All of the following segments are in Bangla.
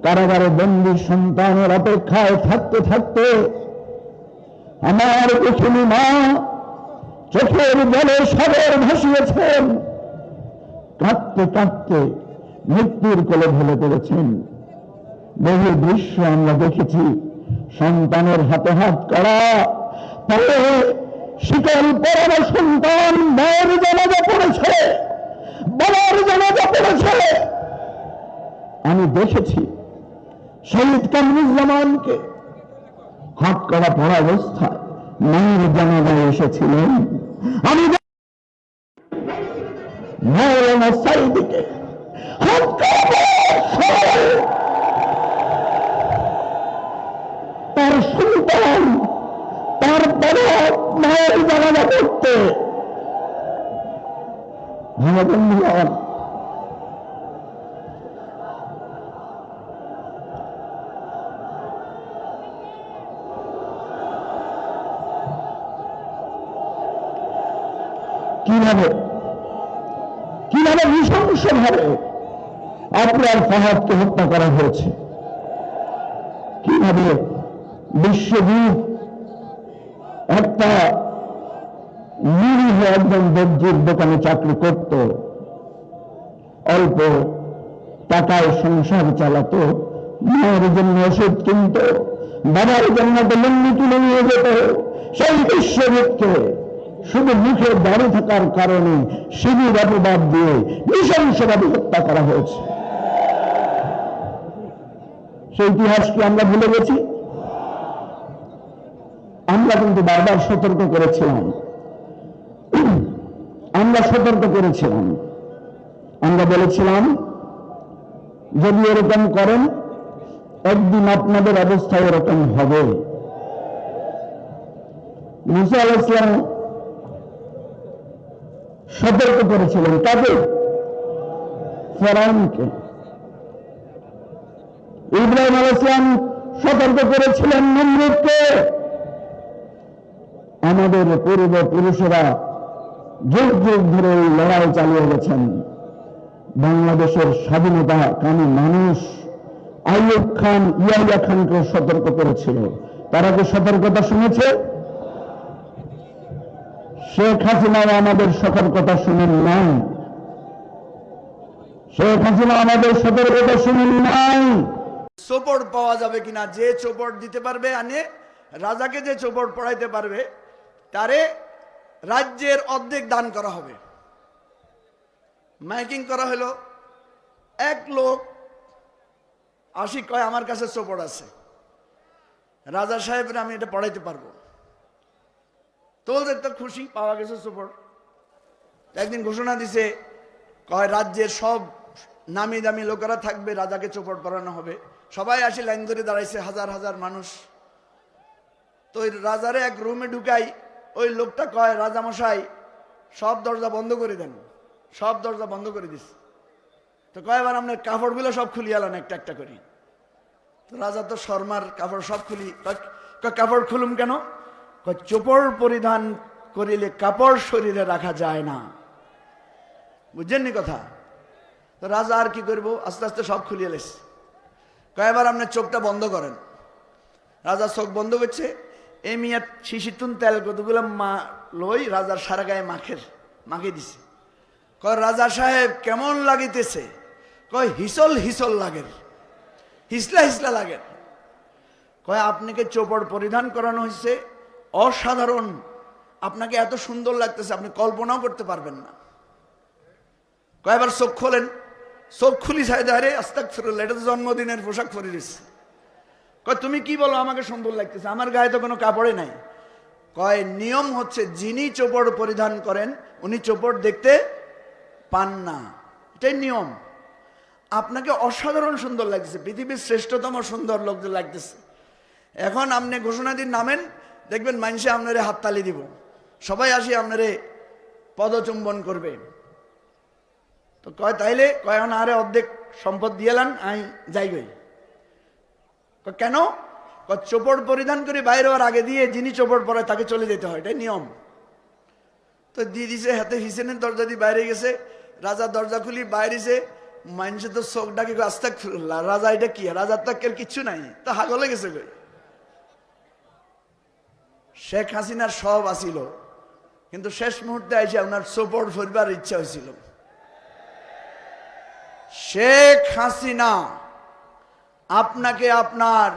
কারাগারে বন্দী সন্তানের অপেক্ষায় থাকতে থাকতে আমার কুসুমী মা চোখের জলে সাগর ভাসিয়েছেন, কাঁদতে কাঁদতে মৃত্যুর কোলে ঢলে পড়েছেন। বহু দৃশ্য আমরা দেখেছি, সন্তানের হাতে হাত করা, পরে শিকল পরানো সন্তান মায়ের জানাজা পড়েছে, বাবার জানাজা পড়েছে। আমি দেখেছি শহীদ কামরুজ্জামানকে হাত করা পড়া অবস্থায় মায়ের জানাজায় এসেছিলেন। আমি মৌলানা সাইদিকে হাত করা তার সন্তান তার বড় মায়ের জানাজা করতে ভাবন্দিয়ান কিভাবে নৃশংসভাবে আবরার ফাহাদকে হত্যা করা হয়েছে, কিভাবে বিশ্বজিৎ একটা নিরীহ একজন দর্জির দোকানে চাকরি করত, অল্প টাকায় সংসার চালাতো, মায়ের জন্য ওষুধ কিনত, বাবার জন্য লুঙ্গি তুলে নিয়ে যেত। সেই বিশ্বজিৎকে শুধু মুখে দাঁড়িয়ে থাকার কারণে শিবির অপবাদ দিয়ে নৃশংসভাবে হত্যা করা হয়েছে। সেই ইতিহাস কি আমরা ভুলে গেছি? আমরা কিন্তু বারবার সতর্ক করেছিলাম, আমরা বলেছিলাম যদি এরকম করেন একদিন আপনাদের অবস্থা এরকম হবে। মুসা আলাইহিস সালাম সতর্ক করেছিলেন কাকে? ফেরাউনকে। ইব্রাহিম আলাইহিস সালাম সতর্ক করেছিলেন নমরুদকে। আমাদের পূর্বপুরুষেরা যুগ যুগ ধরে এই লড়াই চালিয়ে গেছেন। বাংলাদেশের স্বাধীনতা কামী মানুষ আইয়ুব খান, ইয়াহিয়া খানকে সতর্ক করেছিল। তারা কি সতর্কতা শুনেছে? শেখ হাসিনাও আমাদের সতর্কতা শুনেন নাই। চোপড় পাওয়া যাবে কিনা, যে চোপড় দিতে পারবে আনে রাজাকে, যে চোপড় পড়াইতে পারবে তারে রাজ্যের অর্ধেক দান করা হবে। মাইকিং করা হলো, এক লোক আসি কয় আমার কাছে চোপড় আছে, রাজা সাহেবের আমি এটা পড়াইতে পারবো। তোদের তো খুশি, পাওয়া গেছে চোপড়। একদিন ঘোষণা দিছে, কয় রাজ্যের সব নামি দামি লোকেরা থাকবে, রাজাকে চোপড় পড়ানো হবে। সবাই আসি লাইন ধরে দাঁড়াইছে, হাজার হাজার মানুষ। তো ওই রাজারে এক রুমে ঢুকাই, ওই লোকটা কয় রাজামশাই সব দরজা বন্ধ করে দেন। সব দরজা বন্ধ করে দিস। তো কয় এবার আপনার কাপড়গুলো সব খুলিয়ে আলেন একটা একটা করি। তো রাজা তো শর্মার কাপড় সব খুলি। কাপড় খুলুম কেন? চোপড় পরিধান করিলে কাপড় শরীরে রাখা যায় না। বুঝছেননি কথা? তো রাজা আর কি করবো, আস্তে আস্তে সব খুলিয়ে লেস। কয় এবার আপনার চোখটা বন্ধ করেন। রাজা চোখ বন্ধ করছে। এই মিয়া শিশিতুন তেল কতগুলো লই রাজার সারা গায়ে মাখে দিছে। কয় রাজা সাহেব কেমন লাগিতেছে? কয় হিসল হিসল লাগে, হিসলা হিসলা লাগে। কয় আপনাকে চোপড় পরিধান করানো হয়েছে, অসাধারণ, আপনাকে এত সুন্দর লাগতেছে আপনি কল্পনাও করতে পারবেন না। কয়বার চোখ খোলেন, চোখ খুলি সাইদারে আস্তাগফিরুল্লাহ, এটা তো জন্মদিনের পোশাক পরে দিচ্ছে। কয় তুমি কি বলো, আমাকে সুন্দর লাগতেছে, আমার গায়ে তো কোনো কাপড়ে নাই। কয় নিয়ম হচ্ছে যিনি চোপড় পরিধান করেন উনি চোপড় দেখতে পান না, এটাই নিয়ম। আপনাকে অসাধারণ সুন্দর লাগছে, পৃথিবীর শ্রেষ্ঠতম সুন্দর লোক লাগতেছে। এখন আপনি ঘোষণা দিন নামেন, দেখবেন মানুষে আপনারে হাততালি দিব, সবাই আসি আপনারে পদচুম্বন করবে। তো কয় তাইলে? কয় এখন আরে অর্ধেক সম্পদ দিয়েলান, আমি যাই গই। কেন? চোপড় পরিধান করে বাইরে হওয়ার আগে দিয়ে যিনি চোপড় পরায় তাকে চলে যেতে হয়, এটাই নিয়ম। তো দিয়ে দিছে, হাতে হিসেনের দরজা দিয়ে বাইরে গেছে। রাজা দরজা খুলি বাইরেছে, মানুষে তো চোখ ডাকি আস্তাগফিরুল্লাহ, রাজা এটা কি, রাজার তো কিচ্ছু নাই, তো হাগলে গেছে কই। শেখ হাসিনার সব আসিল, কিন্তু শেষ মুহূর্তে এসে ওনার সাপোর্ট করবার ইচ্ছা হয়েছিল। শেখ হাসিনা আপনাকে আপনার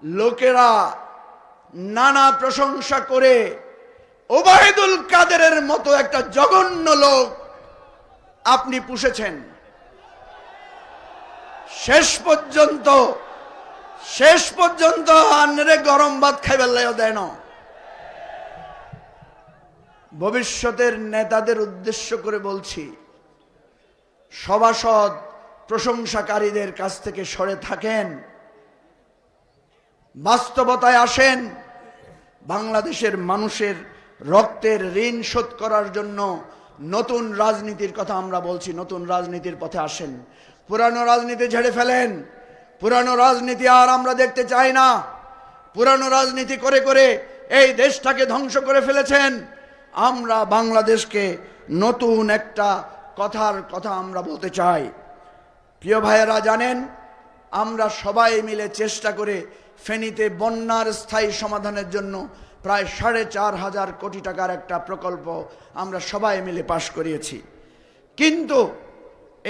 লোকেরা নানা প্রশংসা করে ওবায়দুল কাদেরের মতো একটা জঘন্য লোক আপনি পুষেছেন। শেষ পর্যন্ত আন্নারে গরম ভাত খাইবার লাইও দেয় না। ভবিষ্যতের নেতাদের উদ্দেশ্য করে বলছি, সভাসদ প্রশংসাকারীদের কাছ থেকে সরে থাকেন, বাস্তবতায় আসেন। বাংলাদেশের মানুষের রক্তের ঋণ শোধ করার জন্য নতুন রাজনীতির কথা আমরা বলছি, নতুন রাজনীতির পথে আসেন। পুরানো রাজনীতি ঝেড়ে ফেলেন, পুরানো রাজনীতি আর আমরা দেখতে চাই না। পুরানো রাজনীতি করে করে এই দেশটাকে ধ্বংস করে ফেলেছেন। আমরা বাংলাদেশকে নতুন একটা কথা আমরা বলতে চাই। প্রিয় ভাইয়েরা, জানেন আমরা সবাই মিলে চেষ্টা করে ফেনীতে বন্যার স্থায়ী সমাধানের জন্য প্রায় 4.5 কোটি টাকার একটা প্রকল্প আমরা সবাই মিলে পাশ করিয়েছি। কিন্তু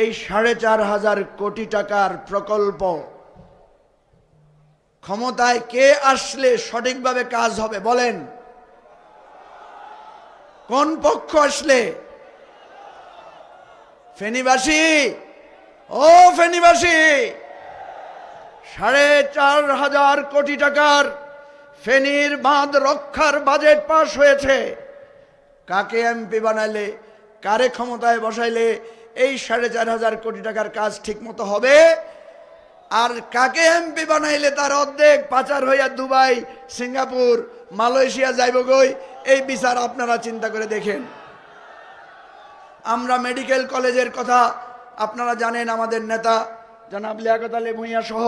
এই 4.5 কোটি টাকার প্রকল্প ক্ষমতায় কে আসলে সঠিকভাবে কাজ হবে বলেন? কোন পক্ষ আসলে? ফেনীবাসী, ও ফেনীবাসী, 4.5 কোটি টাকার ফেনীর বাঁধ রক্ষার বাজেট পাস হয়েছে। কাকে এমপি বানাইলে, কারে ক্ষমতায় বসাইলে এই 4.5 কোটি টাকার কাজ ঠিক মতো হবে? আর কাকে এমপি বানাইলে তার অর্ধেক পাচার হইয়া দুবাই, সিঙ্গাপুর, মালয়েশিয়া যাইব গই, এই বিচার আপনারা চিন্তা করে দেখেন। আমরা মেডিকেল কলেজের কথা আপনারা জানেন, আমাদের নেতা জনাব লিয়াকত আলী ভূঁইয়া সহ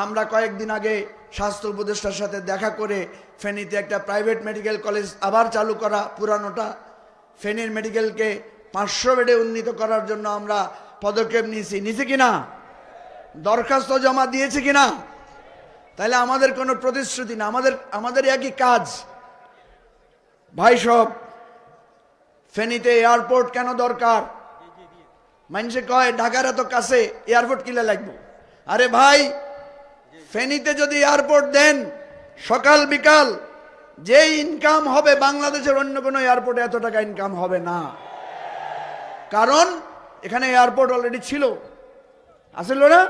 আমরা কয়েকদিন আগে স্বাস্থ্য উপদেষ্টার সাথে দেখা করে ফেনীতে একটা প্রাইভেট মেডিকেল কলেজ আবার চালু করা, পুরানোটা ফেনীর মেডিকেলকে 500 বেডে উন্নীত করার জন্য আমরা পদক্ষেপ নিয়েছি কিনা, দরখাস্ত জমা দিয়েছি কিনা? তাহলে আমাদের কোনো প্রতিশ্রুতি না, আমাদের একই কাজ। ভাই সব, ফেনীতে এয়ারপোর্ট কেন দরকার? মানুষে কয় ঢাকার এত কাছে এয়ারপোর্ট কিলে লাগবে। আরে ভাই, ফেনীতে যদি এয়ারপোর্ট দেন, সকাল বিকাল যে ইনকাম হবে বাংলাদেশের অন্য কোনো এয়ারপোর্টে এত টাকা ইনকাম হবে না। কারণ এখানে এয়ারপোর্ট অলরেডি ছিল, আসল না?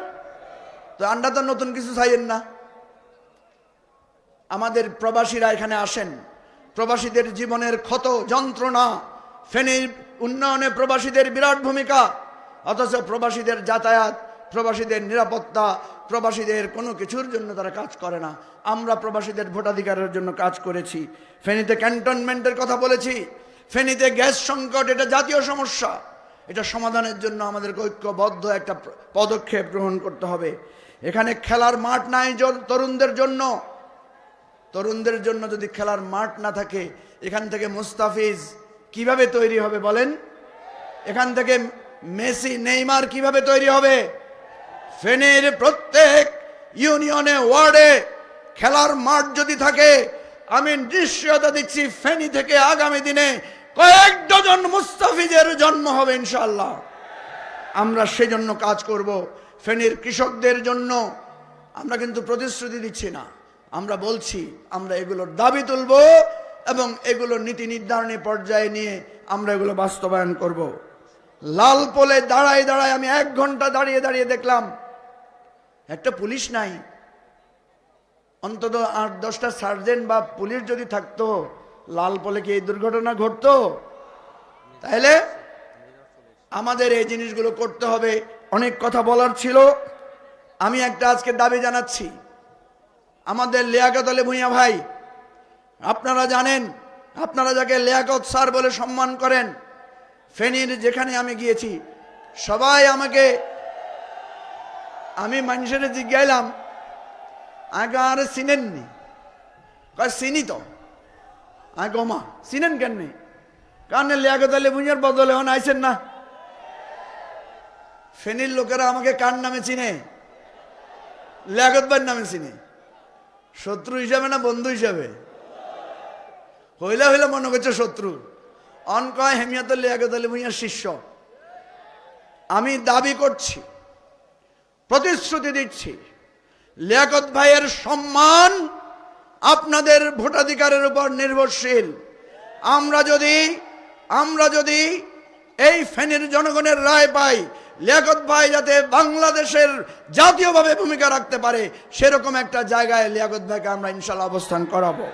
তো আমরা তো নতুন কিছু চাইয়েন না। আমাদের প্রবাসীরা এখানে আসেন, প্রবাসীদের জীবনের ক্ষত যন্ত্রণা, ফেনীর উন্নয়নে প্রবাসীদের বিরাট ভূমিকা, অথচ প্রবাসীদের যাতায়াত, প্রবাসীদের নিরাপত্তা, প্রবাসীদের কোনো কিছুর জন্য তারা কাজ করে না। আমরা প্রবাসীদের ভোটাধিকারের জন্য কাজ করেছি। ফেনীতে ক্যান্টনমেন্টের কথা বলেছি। ফেনীতে গ্যাস সংকট, এটা জাতীয় সমস্যা, এটা সমাধানের জন্য আমাদের ঐক্যবদ্ধ একটা পদক্ষেপ গ্রহণ করতে হবে। এখানে খেলার মাঠ নাই তরুণদের জন্য যদি খেলার মাঠ না থাকে, এখান থেকে মুস্তাফিজ কিভাবে তৈরি হবে বলেন? এখান থেকে মেসি, নেইমার কিভাবে তৈরি হবে? ফেনীর প্রত্যেক ইউনিয়নে, ওয়ার্ডে খেলার মাঠ যদি থাকে, আমি নিশ্চয়তা দিচ্ছি ফেনী থেকে আগামী দিনে কয়েক ডজন মুস্তাফিজের জন্ম হবে ইনশাআল্লাহ। আমরা সেজন্য কাজ করব। ফেনীর কৃষকদের জন্য আমরা কিন্তু প্রতিশ্রুতি দিচ্ছি না, আমরা বলছি আমরা এগুলোর দাবি তুলব এবং এগুলো নীতি নির্ধারণী পর্যায়ে নিয়ে আমরা এগুলো বাস্তবায়ন করব। লাল পোলে দাঁড়ায় আমি 1 ঘন্টা দাঁড়িয়ে দেখলাম একটা পুলিশ নাই। অন্তত 8-10টা সার্জেন্ট বা পুলিশ যদি থাকতো, লাল পোলে কি এই দুর্ঘটনা ঘটতো? তাহলে আমাদের এই জিনিসগুলো করতে হবে। অনেক কথা বলার ছিল, আমি একটা আজকে দাবি জানাচ্ছি। আমাদের লিয়াকত আলী ভূঁইয়া ভাই, আপনারা জানেন, আপনারা যাকে লিয়াকত স্যার বলে সম্মান করেন, ফেনীর যেখানে আমি গিয়েছি সবাই আমাকে, আমি মানুষের জিজ্ঞাইলাম আগে আর চিনেননি? কয় চিনি তো। আগে গোমা চিনেন কেন? কারণ লিয়াকত আলী ভূঁইয়ার বদলে হন আইসেন না। ফেনীর লোকেরা আমাকে কার নামে চিনে? লিয়াকত ভাইয়ের নামে চিনে। শত্রু হিসাবে না বন্ধু হিসাবে? হইলে হইলে মনে করছে শত্রু। অন কয় হেমিয়াত লিয়াকত আলী ভূঁইয়ার শিষ্য। আমি দাবি করছি, প্রতিশ্রুতি দিচ্ছি, লিয়াকত ভাইয়ের সম্মান আপনাদের ভোটাধিকারের উপর নির্ভরশীল। আমরা যদি এই ফেনীর জনগণের রায় পাই, লিয়াকত ভাই যাতে বাংলাদেশের জাতীয়ভাবে ভূমিকা রাখতে পারে, সেরকম একটা জায়গায় লিয়াকত ভাইকে আমরা ইনশাআল্লাহ অবস্থান করাবো।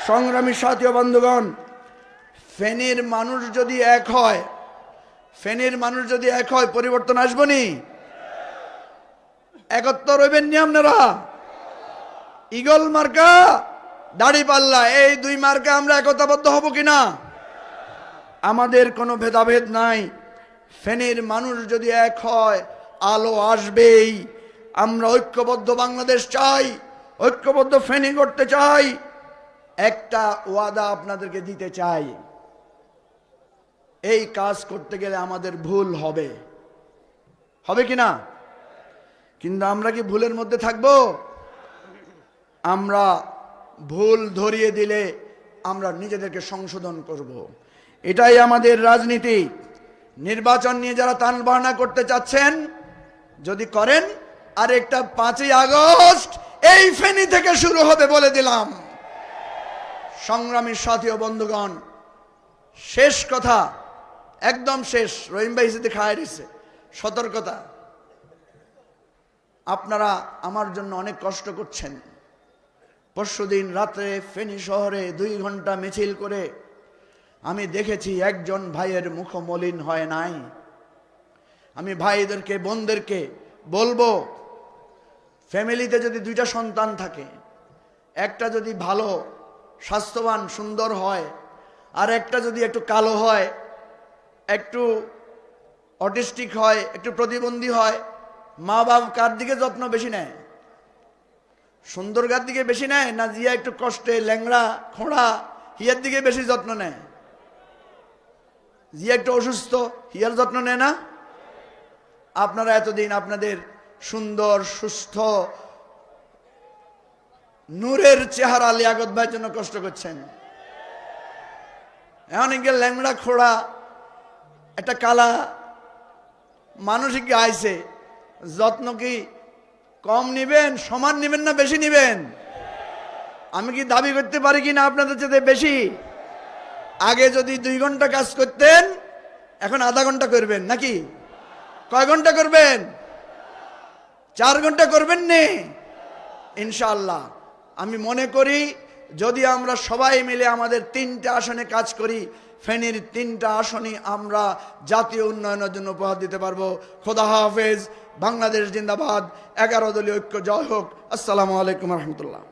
সংগ্রামী সাথী ও বন্ধুগণ, ফেনীর মানুষ যদি এক হয়, পরিবর্তন আসবনি? একত্র রইবেন নি আপনারা? ঈগল মার্কা, দাড়িপাল্লা, এই দুই মার্কা আমরা একতাবদ্ধ হব কিনা? আমাদের কোনো ভেদাভেদ নাই। ফেনীর মানুষ যদি এক হয়, আলো আসবেই। আমরা ঐক্যবদ্ধ বাংলাদেশ চাই, ঐক্যবদ্ধ ফেনী করতে চাই। একটা ওয়াদা আপনাদেরকে দিতে চাই, এই কাজ করতে গেলে আমাদের ভুল হবে কিনা? কিন্তু আমরা কি ভুলের মধ্যে থাকব? আমরা ভুল ধরিয়ে দিলে আমরা নিজেদেরকে সংশোধন করব। এটাই আমাদের রাজনীতি। নির্বাচন নিয়ে যারা টালবাহানা করতে চাচ্ছেন, যদি করেন, আর একটা 5ই আগস্ট এই ফেনী থেকে শুরু হবে বলে দিলাম। সংগ্রামী সাথী ও বন্ধুগণ, শেষ কথা, একদম শেষ। রহিম ভাই হিসেবে খায় দিছে। সতর্কতা, আপনারা আমার জন্য অনেক কষ্ট করছেন। পরশুদিন রাতে ফেনী শহরে 2 ঘন্টা মিছিল করে আমি দেখেছি একজন ভাইয়ের মুখ মলিন হয় নাই। আমি ভাইদেরকে, বোনদেরকে বলবো, ফ্যামিলিতে যদি 2টা সন্তান থাকে, একটা যদি ভালো স্বাস্থ্যবান সুন্দর হয়, আর একটা যদি একটু কালো হয়, একটু অটিস্টিক হয়, একটু প্রতিবন্ধী হয়, মা বাবা কার দিকে যত্ন বেশি নেয়? সুন্দরগার দিকে বেশি নেয় না জিয়া একটু কষ্টে ল্যাংড়া খোঁড়া হিয়ার দিকে বেশি যত্ন নেয়? জিয়া একটু অসুস্থ, হিয়ার যত্ন নেয় না? আপনারা এতদিন আপনাদের সুন্দর সুস্থ নূরের চেহারা লিয়াকত ভাইয়ের জন্য কষ্ট করছেন। এখন ল্যাংড়া খোড়া একটা কালা মানসিক আইছে, যত্ন কি কম নিবেন, সমান নিবেন না বেশি নিবেন? আমি কি দাবি করতে পারি কিনা আপনাদের চেয়ে বেশি? আগে যদি 2 ঘন্টা কাজ করতেন, এখন আধা ঘন্টা করবেন নাকি? কয় ঘন্টা করবেন? 4 ঘন্টা করবেন নি? ইনশাআল্লাহ আমি মনে করি যদি আমরা সবাই মিলে আমাদের 3টা আসনে কাজ করি, ফেনীর 3টা আসনই আমরা জাতীয় উন্নয়নের জন্য উপহার দিতে পারবো। খোদা হাফেজ। বাংলাদেশ জিন্দাবাদ। 11 দলীয় ঐক্য জয় হোক। আসসালামু আলাইকুম রহমতুল্লাহ।